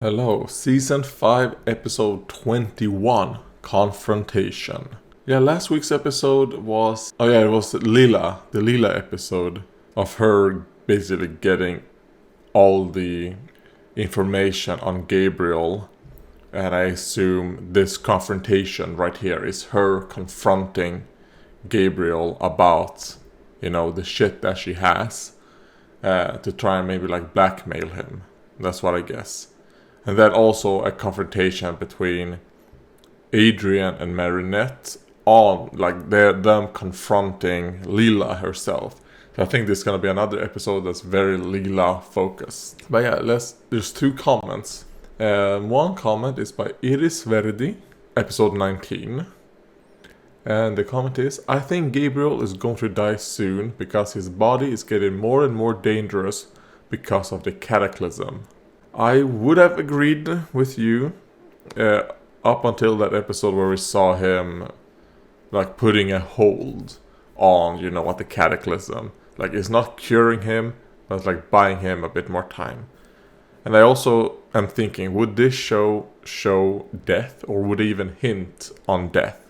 Hello, Season 5, Episode 21, Confrontation. Yeah, last week's episode was... Oh yeah, it was Lila, the Lila episode of her basically getting all the information on Gabriel. And I assume this confrontation right here is her confronting Gabriel about, the shit that she has to try and maybe blackmail him. That's what I guess. And then also a confrontation between Adrian and Marinette on them confronting Lila herself. So I think this is gonna be another episode that's very Lila focused. But yeah, there's two comments. One comment is by Iris Verdi, episode 19. And the comment is, I think Gabriel is going to die soon because his body is getting more and more dangerous because of the cataclysm. I would have agreed with you up until that episode where we saw him putting a hold on, what the cataclysm. It's not curing him, but it's buying him a bit more time. And I also am thinking, would this show death, or would it even hint on death?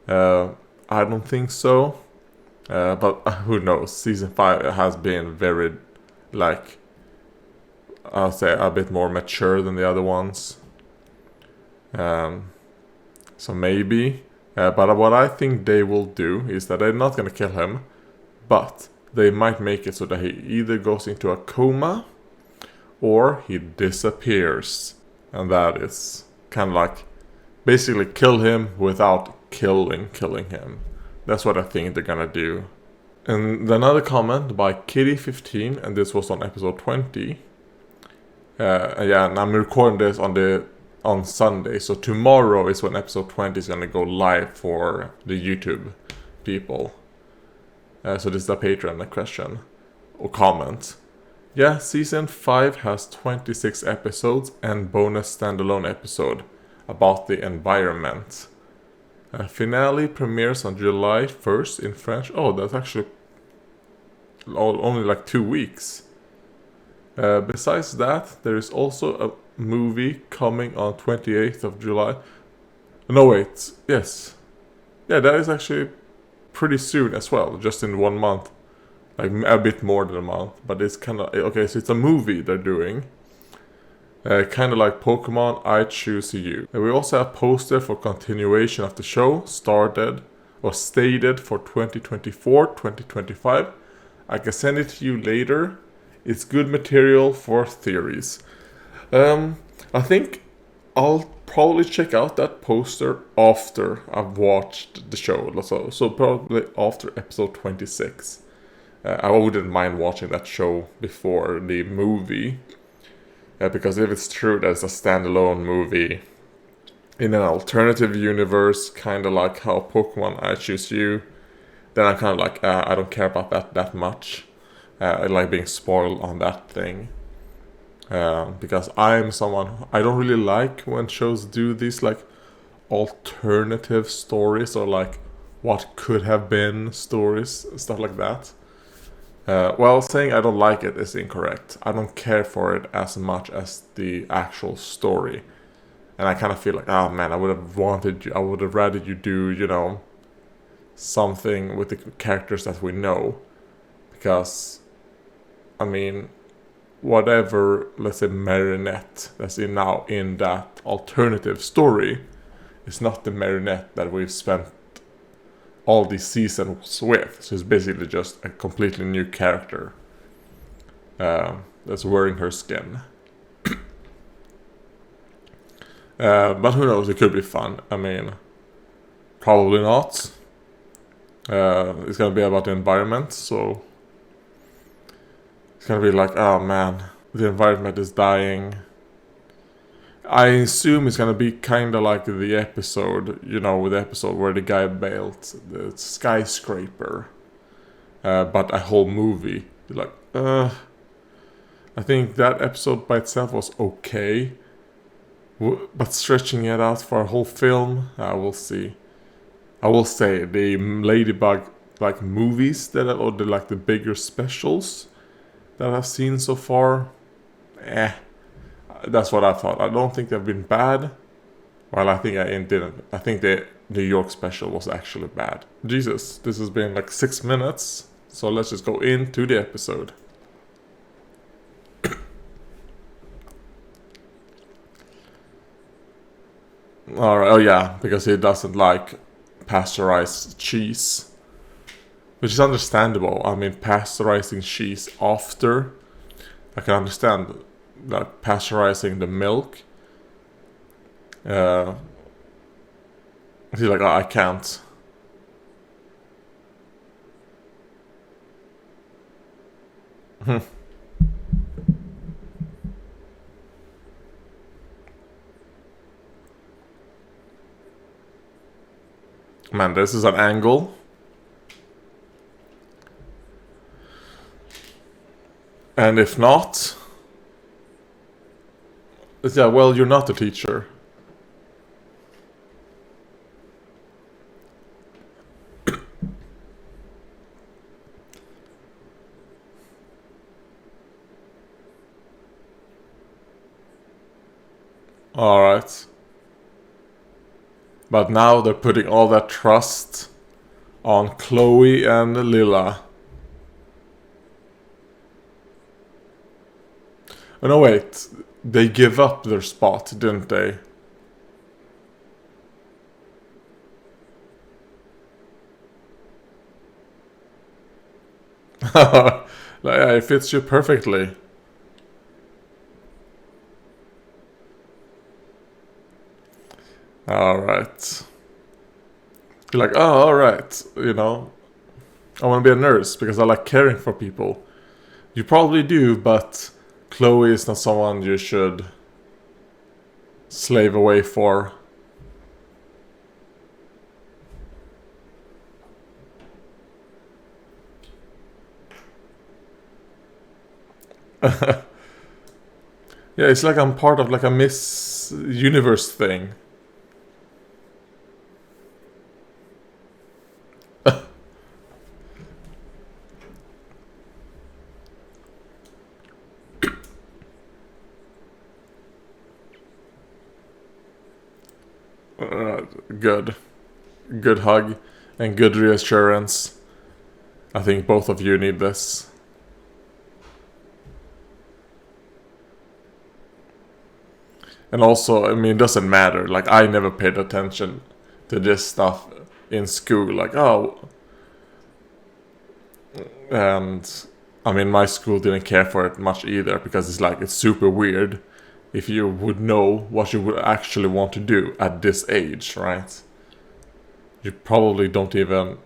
I don't think so. But who knows? Season 5 has been very, I'll say a bit more mature than the other ones. So maybe. But what I think they will do is that they're not going to kill him, but they might make it so that he either goes into a coma or he disappears. And that is kind of basically kill him without killing him. That's what I think they're going to do. And another comment by Kitty15, and this was on episode 20. And I'm recording this on Sunday, so tomorrow is when episode 20 is gonna go live for the YouTube people. So this is a Patreon question or comment. Yeah, season 5 has 26 episodes and bonus standalone episode about the environment. Finale premieres on July 1st in French. Oh, that's actually only 2 weeks. Besides that, there is also a movie coming on 28th of July. No, wait. Yes. Yeah, that is actually pretty soon as well. Just in 1 month. A bit more than a month. But it's kind of... Okay, so it's a movie they're doing. Kind of like Pokemon I Choose You. And we also have a poster for continuation of the show. Stated for 2024-2025. I can send it to you later. It's good material for theories. I think I'll probably check out that poster after I've watched the show. So probably after episode 26. I wouldn't mind watching that show before the movie. Because if it's true that it's a standalone movie in an alternative universe, kind of like how Pokemon I Choose You, then I'm kind of I don't care about that much. I like being spoiled on that thing. Because I'm someone... I don't really like when shows do these alternative stories or what could have been stories, stuff like that. Well, saying I don't like it is incorrect. I don't care for it as much as the actual story. And I kind of feel oh man, I would have rather you do, something with the characters that we know. Because... I mean, whatever, let's say, Marinette that's in that alternative story is not the Marinette that we've spent all these seasons with. So it's basically just a completely new character that's wearing her skin. But who knows, it could be fun. I mean, probably not. It's gonna be about the environment, so... It's gonna be oh man, the environment is dying. I assume it's gonna be kind of like the episode, with the episode where the guy built the skyscraper. But a whole movie. I think that episode by itself was okay. But stretching it out for a whole film, we'll see. I will say the Ladybug movies or the bigger specials that I've seen so far, That's what I thought. I don't think they've been bad. Well, I think I didn't. I think the New York special was actually bad. Jesus, this has been like 6 minutes. So let's just go into the episode. Alright, oh yeah, because he doesn't like pasteurized cheese. Which is understandable. I mean, pasteurizing cheese after, I can understand, like pasteurizing the milk. He's like, oh, I can't. Man, this is an angle. And if not, yeah, well, you're not a teacher. Alright. But now they're putting all that trust on Chloe and Lila. Oh no, wait. They give up their spot, didn't they? Like, it fits you perfectly. Alright. You're like, oh, alright. You know, I want to be a nurse because I like caring for people. You probably do, but Chloe is not someone you should slave away for. Yeah, it's like I'm part of like a Miss Universe thing. Good. Good hug and good reassurance. I think both of you need this. And also, I mean, it doesn't matter. Like, I never paid attention to this stuff in school. Like, oh. And, I mean, my school didn't care for it much either. Because it's like, it's super weird if you would know what you would actually want to do at this age, right? You probably don't even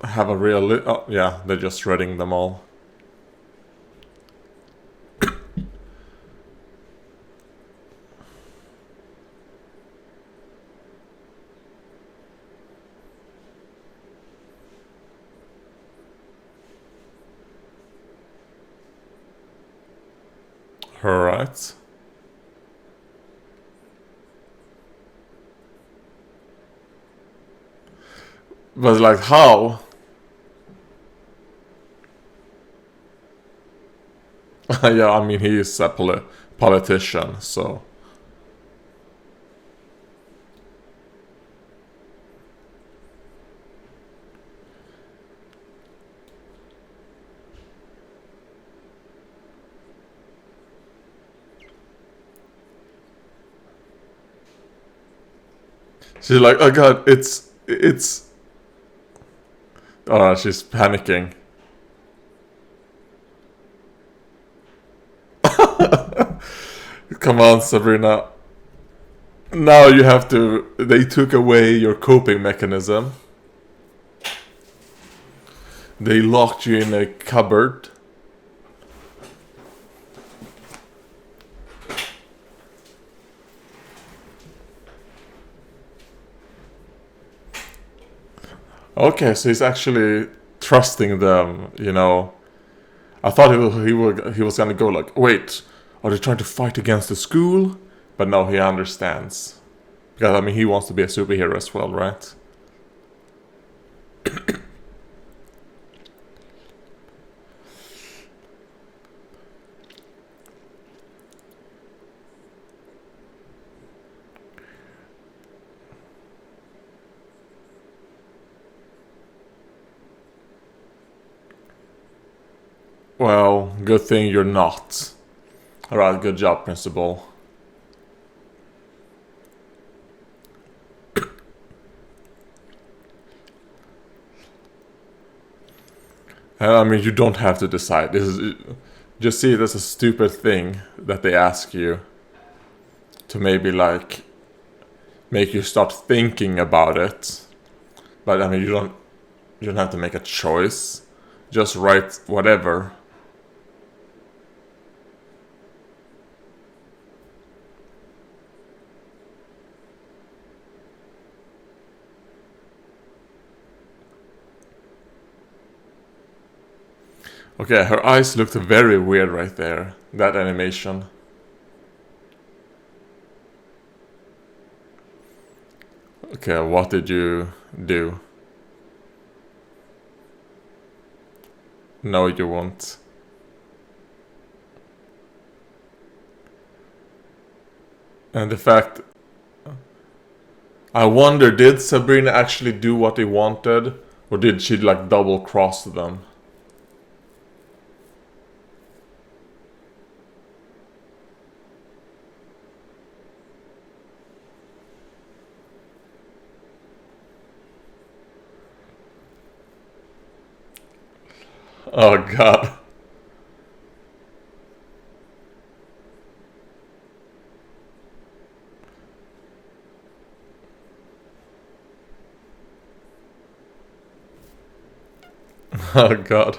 have a real... oh, yeah, they're just shredding them all. Alright. But like, how? Yeah, I mean, he is a politician, so... She's like, oh god, it's... Oh, she's panicking. Come on, Sabrina. Now you have to... They took away your coping mechanism. They locked you in a cupboard. Okay, so he's actually trusting them, you know. I thought he was gonna go like, wait, are they trying to fight against the school? But no, he understands. Because, I mean, he wants to be a superhero as well, right? Well, good thing you're not. Alright, good job, Principal. I mean, you don't have to decide. This is just see it as a stupid thing that they ask you to maybe like make you start thinking about it. But I mean, you don't have to make a choice. Just write whatever. Okay, her eyes looked very weird right there. That animation. Okay, what did you do? No, you won't. And the fact... I wonder, did Sabrina actually do what he wanted? Or did she like double cross them? Oh god. Oh god.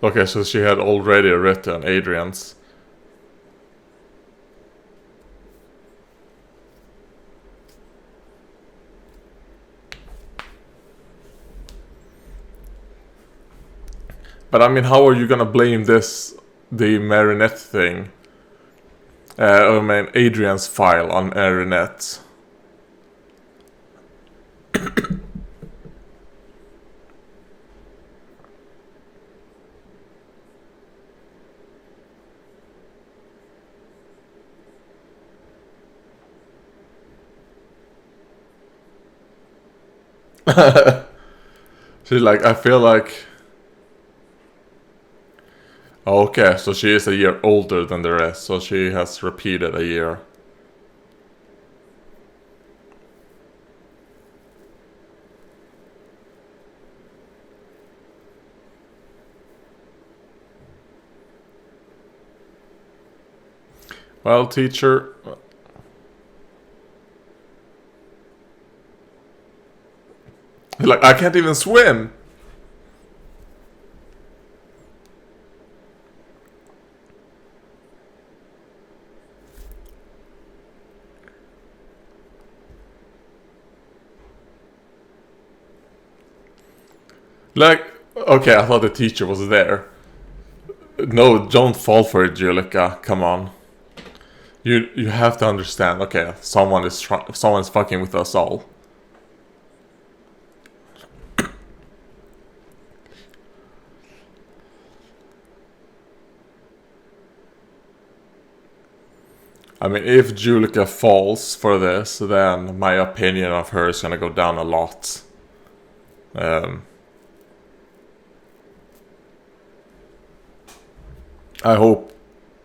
Okay, so she had already written Adrian's. But I mean, how are you gonna blame this, the Marinette thing? I mean, Adrian's file on Marinette. She's like, I feel like... Okay, so she is a year older than the rest, so she has repeated a year. Well, teacher... Like, I can't even swim! Like, okay, I thought the teacher was there. No, don't fall for it, Julika. Come on. You have to understand. Okay, someone's fucking with us all. I mean, if Julika falls for this, then my opinion of her is gonna go down a lot. I hope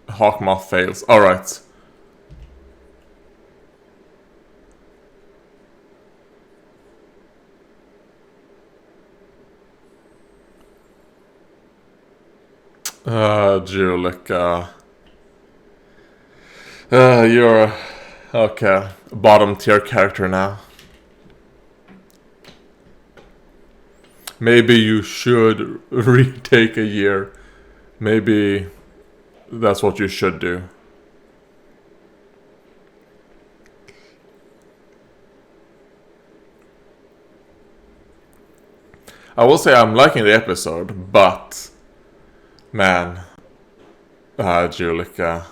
Hawkmoth fails. Alright. Julika. You're okay. Bottom tier character now. Maybe you should retake a year. Maybe that's what you should do. I will say I'm liking the episode, but man, Julika.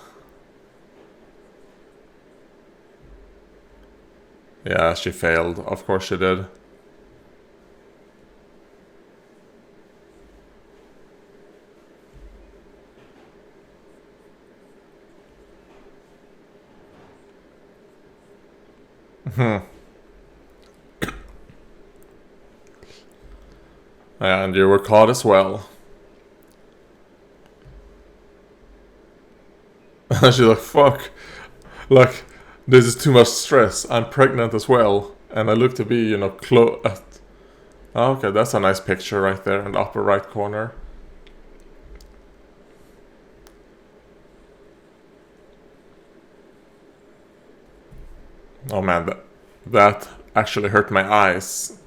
Yeah, she failed. Of course she did. And you were caught as well. She's like, fuck. Like, this is too much stress. I'm pregnant as well. And I look to be, okay, that's a nice picture right there in the upper right corner. Oh man, that actually hurt my eyes.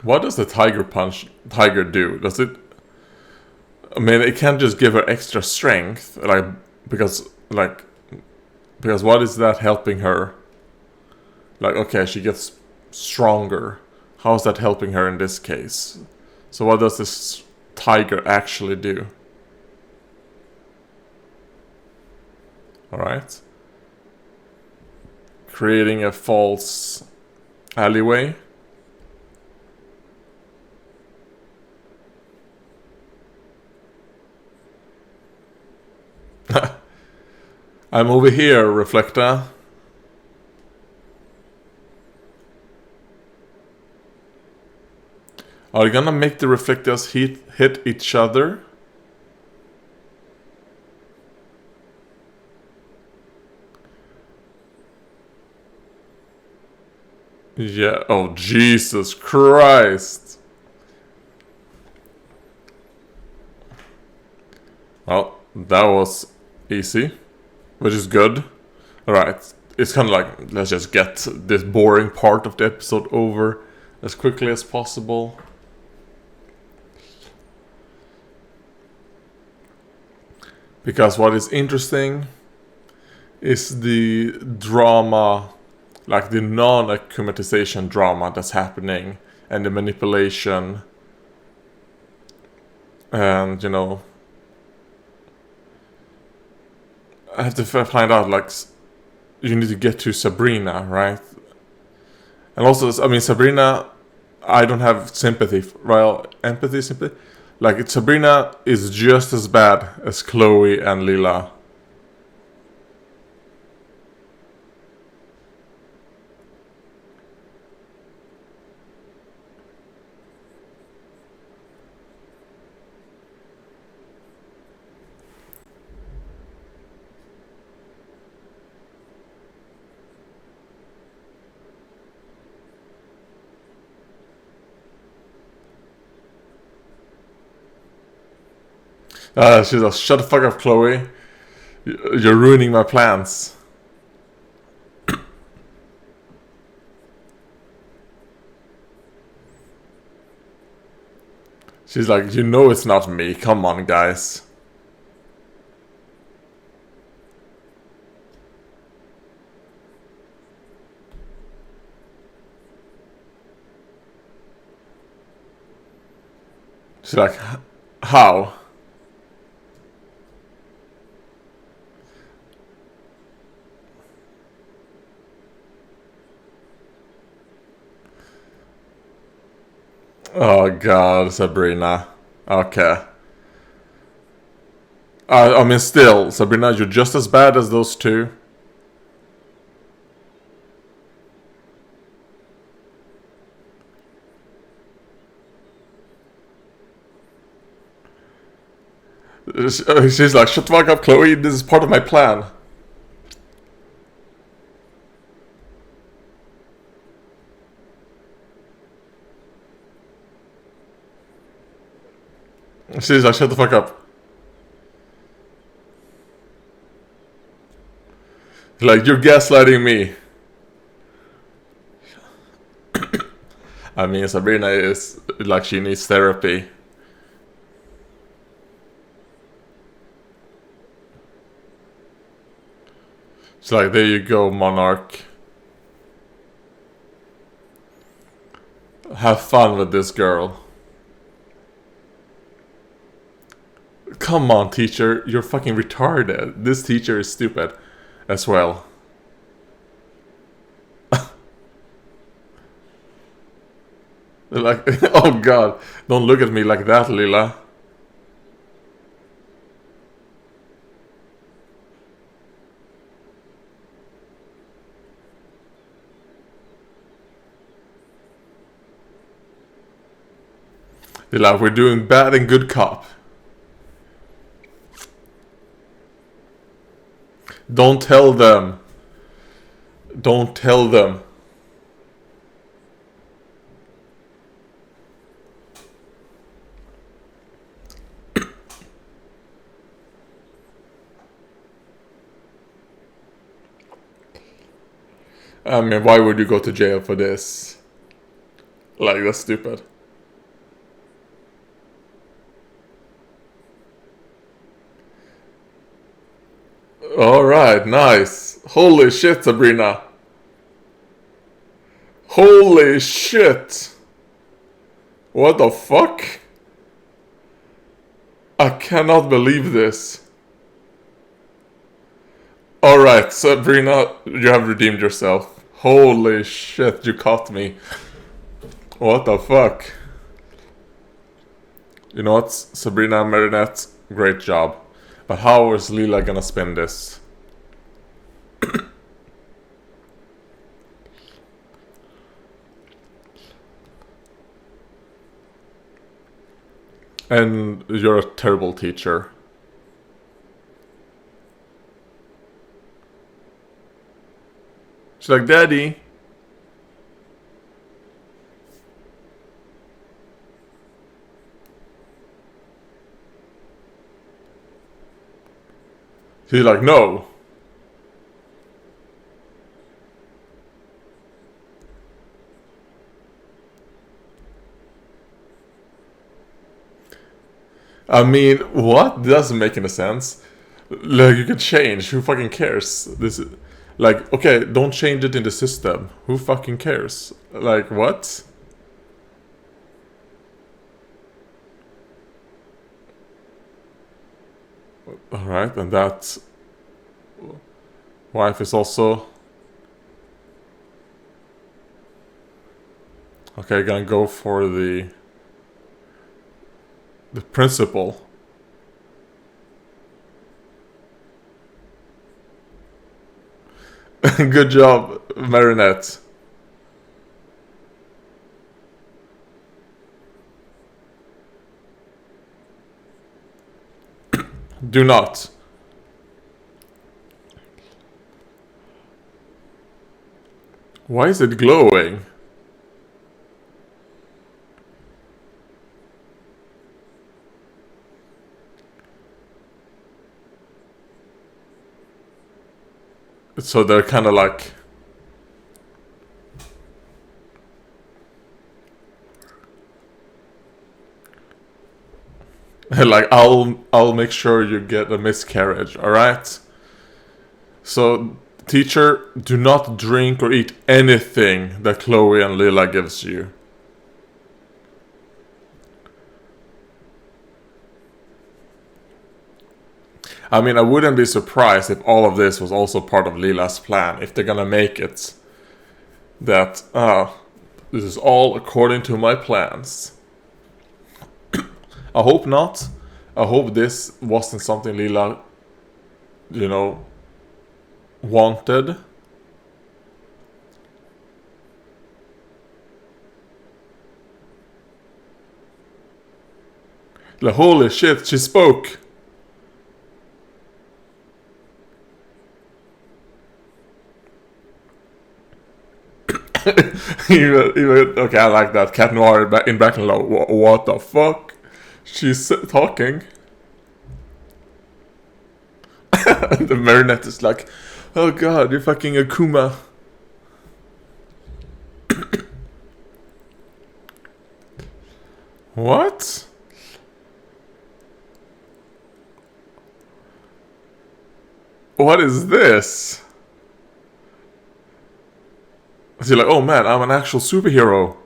What does the tiger do? Does it... I mean, it can't just give her extra strength, because what is that helping her? Like, okay, she gets stronger. How is that helping her in this case? So what does this tiger actually do? Alright. Creating a false alleyway. I'm over here, Reflector. Are you gonna make the reflectors hit each other? Yeah, oh Jesus Christ. Well, that was easy, which is good. Alright, it's kind of like, let's just get this boring part of the episode over as quickly as possible. Because what is interesting is the drama, like the non-acclimatization drama that's happening, and the manipulation, and I have to find out, like, you need to get to Sabrina, right? And also, I mean, Sabrina, I don't have sympathy, sympathy. Like, Sabrina is just as bad as Chloe and Lila. She's like, shut the fuck up, Chloe. You're ruining my plans. She's like, it's not me. Come on, guys. She's like, how? Oh god, Sabrina. Okay. I mean, still, Sabrina, you're just as bad as those two. She's like, shut the fuck up, Chloe, this is part of my plan. She's like, shut the fuck up. Like, you're gaslighting me. I mean, Sabrina is, like, she needs therapy. She's like, there you go, Monarch. Have fun with this girl. Come on, teacher, you're fucking retarded. This teacher is stupid as well. Like, oh god, don't look at me like that, Lila. They're like, we're doing bad and good cop. Don't tell them. Don't tell them. I mean, why would you go to jail for this? Like, that's stupid. Alright, nice. Holy shit, Sabrina. Holy shit. What the fuck? I cannot believe this. Alright, Sabrina, you have redeemed yourself. Holy shit, you caught me. What the fuck? You know what, Sabrina and Marinette, great job. But how is Leela gonna spin this? And you're a terrible teacher. She's like, Daddy. He's like, no. I mean, what? That doesn't make any sense. Like, you can change. Who fucking cares? This is like, okay, don't change it in the system. Who fucking cares? Like, what? Alright, and that wife is also... Okay, gonna go for the principal. Good job, Marinette. Do not. Why is it glowing? So they're kind of like... like, I'll make sure you get a miscarriage, alright? So, teacher, do not drink or eat anything that Chloe and Lila gives you. I mean, I wouldn't be surprised if all of this was also part of Lila's plan. If they're gonna make it that, this is all according to my plans. I hope not. I hope this wasn't something Lila, you know, wanted. Like, holy shit, she spoke. Okay, I like that. Cat Noir in back and low. What the fuck? She's talking. The Marinette is like, oh god, you're fucking Akuma. What? What is this? She's like, oh man, I'm an actual superhero.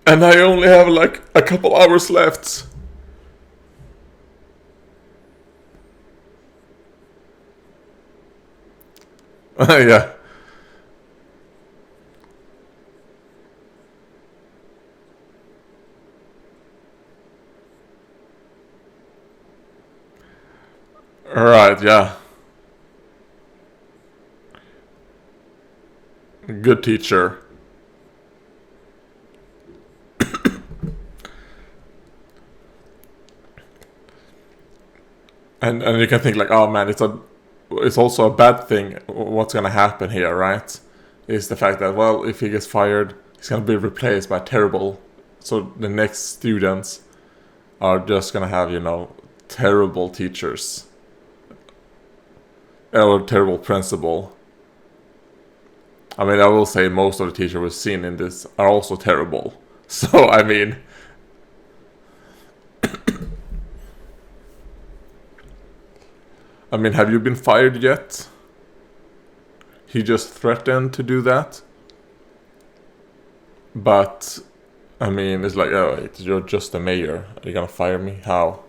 And I only have like a couple hours left. Yeah. Alright, yeah. Good teacher. And you can think like, oh man, it's also a bad thing. What's gonna happen here, right? Is the fact that, well, if he gets fired, he's gonna be replaced by terrible. So the next students are just gonna have, terrible teachers or terrible principal. I mean, I will say most of the teachers we've seen in this are also terrible. So I mean. Have you been fired yet? He just threatened to do that. But, it's like, oh, wait, you're just the mayor. Are you gonna fire me? How?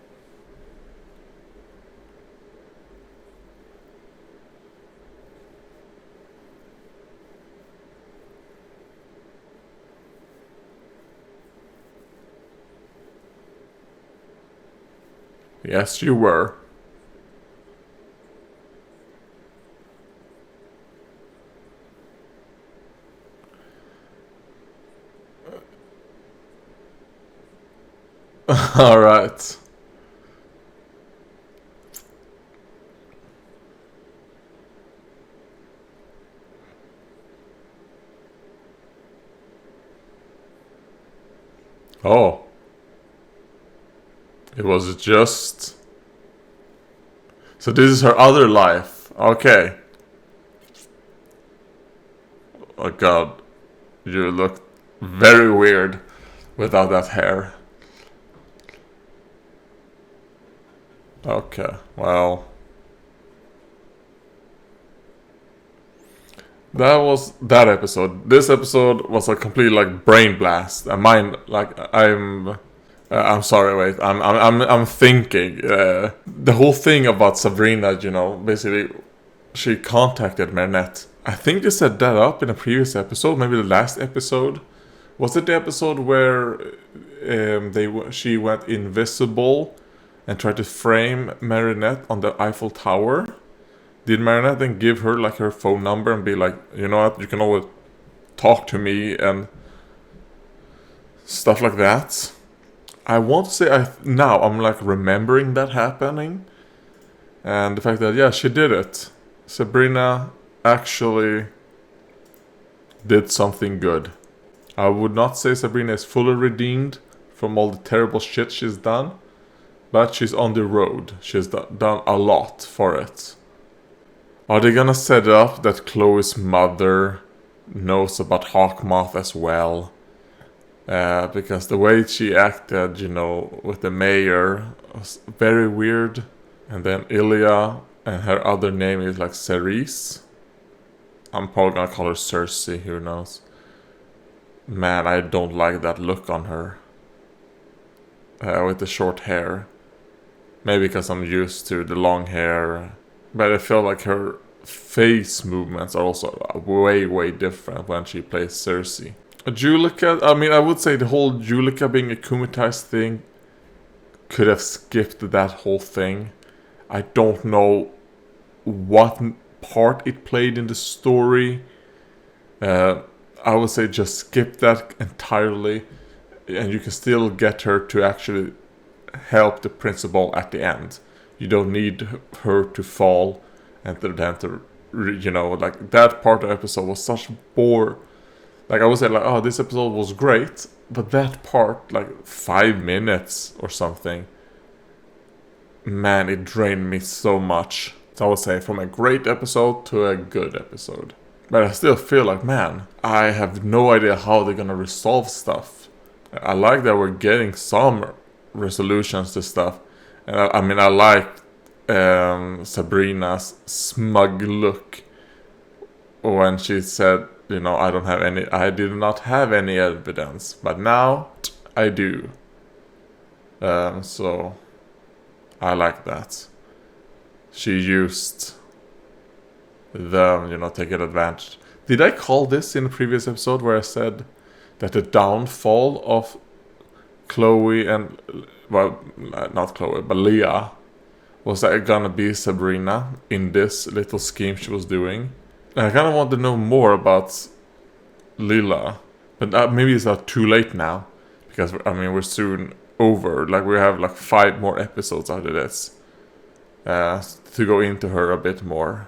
Yes, you were. Alright. Oh. It was just... So this is her other life. Okay. Oh god. You look very weird without that hair. Okay, well. That was that episode. This episode was a complete brain blast. And mine, I'm sorry. Wait, I'm thinking. The whole thing about Sabrina, basically, she contacted Marinette. I think they set that up in a previous episode, maybe the last episode. Was it the episode where she went invisible and tried to frame Marinette on the Eiffel Tower? Did Marinette then give her her phone number and be like, you know what, you can always talk to me and stuff like that? I want to say now I'm remembering that happening, and the fact that yeah, she did it. Sabrina actually did something good. I would not say Sabrina is fully redeemed from all the terrible shit she's done, but she's on the road. She's done a lot for it. Are they gonna set up that Chloe's mother knows about Hawkmoth as well? Because the way she acted, with the mayor was very weird. And then Ilya, and her other name is Cerise. I'm probably gonna call her Cersei, who knows. Man, I don't like that look on her. With the short hair. Maybe because I'm used to the long hair. But I feel like her face movements are also way, way different when she plays Cersei. Julika, I would say the whole Julika being akumatized thing could have skipped that whole thing. I don't know what part it played in the story. I would say just skip that entirely, and you can still get her to actually help the principal at the end. You don't need her to fall and then to, that part of the episode was such bore. I would say oh, this episode was great, but that part, 5 minutes or something, man, it drained me so much. So I would say from a great episode to a good episode. But I still feel man, I have no idea how they're gonna resolve stuff. I like that we're getting some resolutions to stuff. And I like Sabrina's smug look when she said, I did not have any evidence, but now I do. So I like that. She used them, taking advantage. Did I call this in the previous episode where I said that the downfall of Chloe and, well, not Chloe, but Leah Was that gonna be Sabrina in this little scheme she was doing? And I kind of want to know more about Lila, but maybe it's not too late now, because I mean we're soon over. Like we have like 5 more episodes after this to go into her a bit more.